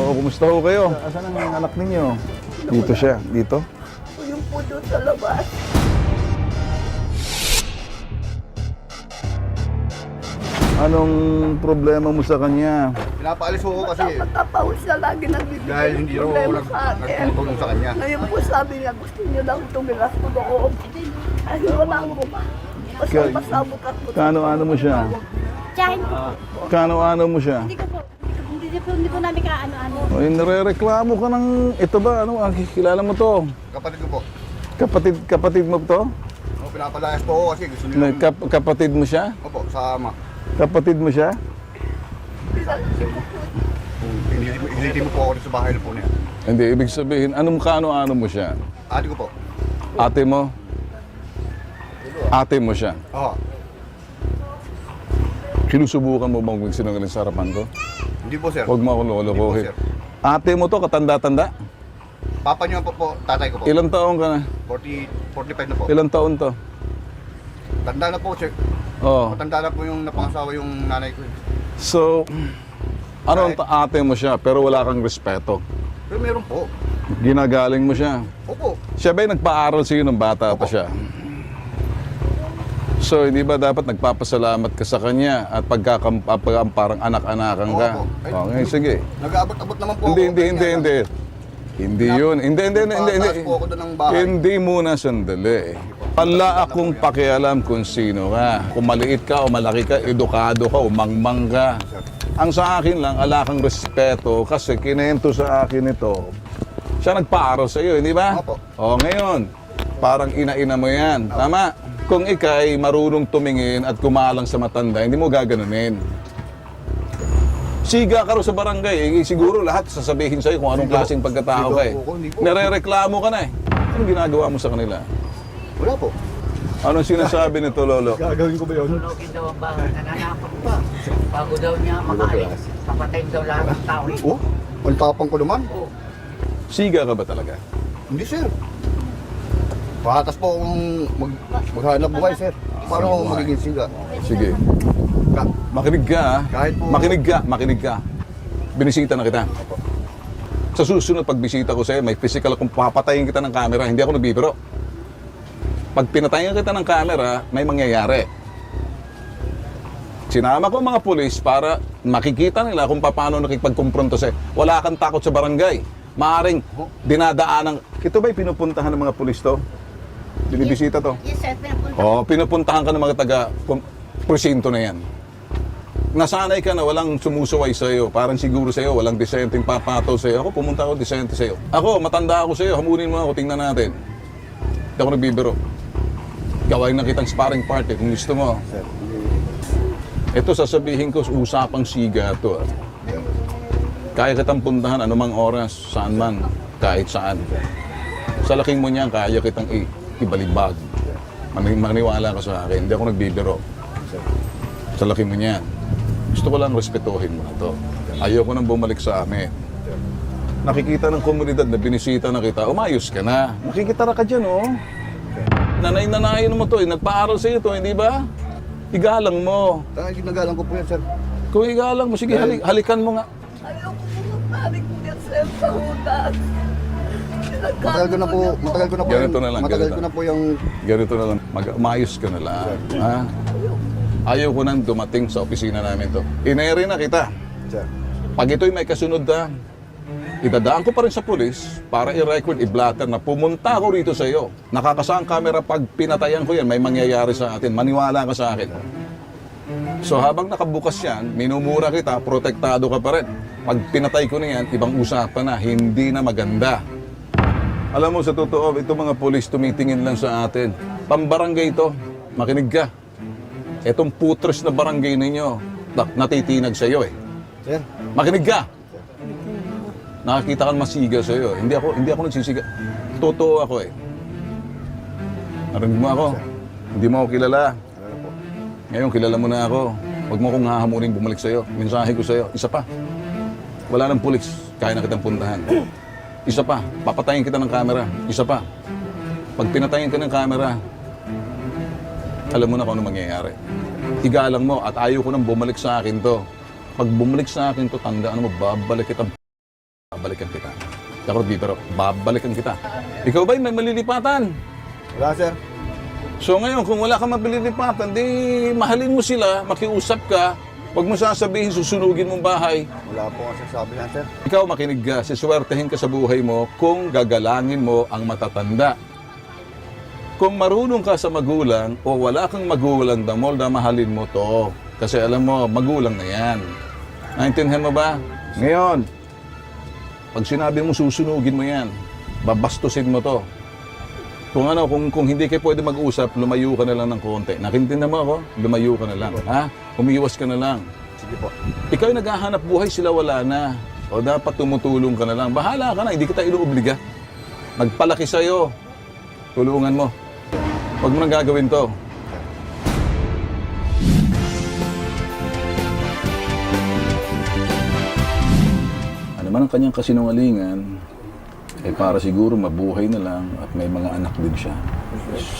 Oo, kumusta ho kayo? Asan ang anak ninyo? Dito siya, dito? Yung po doon sa labas. Anong problema mo sa kanya? Pinapaalis ko kasi Matapaw siya lagi nagbibigay dahil ng hindi raw problema sa akin. nagtutulong sa kanya. Ngayon po sabi niya, gusto niya daw tumigas ko doon. Ay, wala ko pa. Basta pasabot ako. Kano-ano mo siya? Tsahin ko po. Kano-ano mo siya? Hindi ko po. Hindi po namin kaano-ano. Ay, nare-reklamo ka ng... Ito ba? Ano? Kilala mo to? Kapatid ko po. Kapatid mo to? Pinapalayas po ako kasi gusto nila. Kapatid mo siya? Opo, sa ama. Kapatid mo siya? Initin mo po ako sa bahay na po niya. Hindi, ibig sabihin, anong kano-ano mo siya? Ate ko po. Ate mo? Ate mo siya? Oo. Sinusubukan mo bang magsinungaling sa harapan ko? Hindi po, sir. Huwag mo ako Hindi po, lolokohin. sir. Ate mo to, katanda-tanda? Papa niyo po, tatay ko po. Ilang taon ka na? 45 na po. Ilang taon to? Tanda na po, sir. Oh. Matanda na po yung napangasawa yung nanay ko. So, ano ang ate mo siya pero wala kang respeto? Pero meron po. Ginagaling mo siya. Opo. Siya ba'y nagpa-aral sa'yo nung bata pa siya? So, hindi ba dapat nagpapasalamat ka sa kanya at parang anak-anakan ka? Opo. Ay, Okay, sige. Nag-aabot-abot naman po Hindi, ako. hindi, hindi, hindi. Hindi yun. Hindi. Pataas po ako doon ng bahay. Hindi muna sandali. Wala akong pakialam kung sino ka. Kung maliit ka o malaki ka, edukado ka o mangmang ka. Ang sa akin lang, ala kang respeto kasi kinento sa akin ito. Siya nagpa-aral sa iyo, hindi ba? Opo. O ngayon, parang ina-ina mo yan. Tama? Kung ikay marunong tumingin at kumalang sa matanda, hindi mo gaganunin. Siga ka rin sa barangay, siguro lahat sasabihin sa'yo kung anong klaseng pagkatao ka eh. Nare-reklamo ka na eh. Anong ginagawa mo sa kanila? Wala po. Anong sinasabi nito, Lolo? Gagawin ko ba yun? Sunogin daw ang bahay, nananakot pa. Bago daw niya makaalis, papatayin daw lahat ng tao. Oh, ang tapang ko naman. Siga ka ba talaga? Hindi, sir. Patas po akong maghanap buhay, sir. Paano ako magiging siga? Sige. Makinig ka, ha? Kahit po- Makinig ka. Binisita na kita. Sa susunod pagbisita ko sa'yo, may physical akong papatayin kita ng camera, hindi ako nagbibiro. Pag pinatayin kita ng camera, may mangyayari. Sinama ko ang mga pulis para makikita nila kung paano nakipagkumpronto sa'yo. Wala kang takot sa barangay. Maaring dinadaanan. Ito ba'y pinupuntahan ng mga pulis to? Binibisita to? Yes, sir. Pinapunta. Oo, pinupuntahan ka ng mga taga-presinto na yan. Nasanay ka na walang sumusuway sa'yo. Parang siguro sa'yo, walang disenteng papataw sa'yo. Ako, pumunta ako, disente sa'yo. Ako, matanda ako sa'yo, hamunin mo ako, tingnan natin. Hindi ako nagbibiro. Gawain na kitang sparring party kung gusto mo. Ito sasabihin ko, usapang siga ito. Kaya kitang puntahan anumang oras, saan man, kahit saan. Sa laking mo niyan, kaya kitang ibalibag. Maniwala ka sa akin, hindi ako nagbibiro. Sa laki mo niyan. Gusto ko lang respetuhin mo na to. Ayoko nang bumalik sa amin. Nakikita ng komunidad na binisita na kita, umayos ka na. Makikitara ka dyan, oh. Nanay-nanayin mo to, nagpa-aral sa iyo to, hindi ba? Igalang mo. Talagang ginagalang ko po yan, sir. Kung igalang mo, sige, halikan mo nga. Ayoko po magpanik niya, sir, sa utak. Matagal ko na po Ganito na lang, matagal ganito. ko na po yung Ganito na lang, umayos ka na lang. Ha? Ayaw ko nang dumating sa opisina namin to. Inere na kita. sir. Pag ito'y may kasunod na, idadaan ko pa rin sa pulis para i-record, i-blatter na pumunta ako rito sa iyo. Nakakasang camera, pag pinatayan ko yan, may mangyayari sa atin. Maniwala ka sa akin. So habang nakabukas yan, minumura kita, protektado ka pa rin. Pag pinatay ko na yan, ibang usapan na, hindi na maganda. Alam mo, sa totoo, itong mga pulis tumitingin lang sa atin. Pambarangay ito, makinig ka. Itong putres na barangay ninyo, natitinag sa iyo eh. Sir, Makinig ka! Nakakita kang masiga sa iyo. Hindi ako nagsisiga. Totoo ako eh. Narinig mo ako. Hindi mo ako kilala. Ngayon, kilala mo na ako. Huwag mo akong hahamunin bumalik sa iyo. Mensahe ko sa iyo. Isa pa. Wala nang pulis. Kaya na kitang puntahan. Isa pa. Papatayin kita ng camera. Isa pa. Pag pinatayin ka ng camera, alam mo na kung ano mangyayari. Igalang mo at ayaw ko nang bumalik sa akin to. Pag bumalik sa akin to, tandaan mo, babalik kita Babalikan kita. Ako dito, babalikan kita. Ikaw ba'y may malilipatan? Wala, sir. So ngayon, kung wala kang mabililipatan, di mahalin mo sila, makiusap ka, huwag mo sasabihin, susunugin mong bahay. Wala po ang sasabi yan, sir. Ikaw makinig ka, siswertehin ka sa buhay mo kung gagalangin mo ang matatanda. Kung marunong ka sa magulang o wala kang magulang, damol na mahalin mo to. Kasi alam mo, magulang na yan. Naintindihan mo ba? Ngayon, pag sinabi mo susunugin mo yan, babastusin mo to. Kung ano, kung hindi kayo pwede mag-usap, lumayo ka na lang ng konti. Nakintindihan mo ako? Lumayo ka na lang. Ha? Umiiwas ka na lang. Sige po. Ikaw yung naghahanap buhay, sila wala na. O dapat tumutulong ka na lang. Bahala ka na, hindi kita inuobliga. Nagpalaki sa'yo. Tulungan mo. Huwag mo nang gagawin to. Ano man ang kanyang kasinungalingan, eh para siguro mabuhay na lang at may mga anak din siya.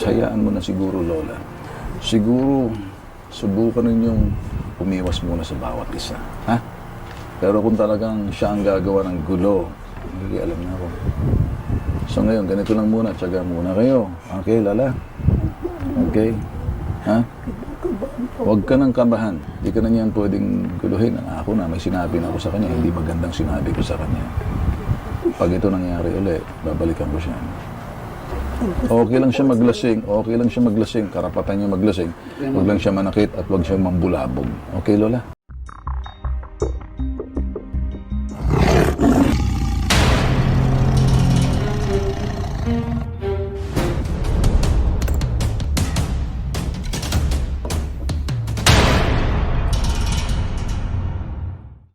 Sayaan mo na siguro, Lola. Siguro, subukan ninyong umiwas muna sa bawat isa. Ha? Pero kung talagang siya ang gagawa ng gulo, hindi alam na ako. So ngayon, ganito lang muna, tiyaga muna kayo. Okay, Lala? Okay? Ha? Huwag ka nang kabahan. Hindi ka na niyan pwedeng guluhin. Ako na, may sinabi na ako sa kanya. Hindi magandang sinabi ko sa kanya. Pag ito nangyari ulit, babalikan ko siya. Okay lang siya maglasing. Okay lang siya maglasing. Karapatan niya maglasing. Huwag lang siya manakit at huwag siya mambulabog. Okay, Lola?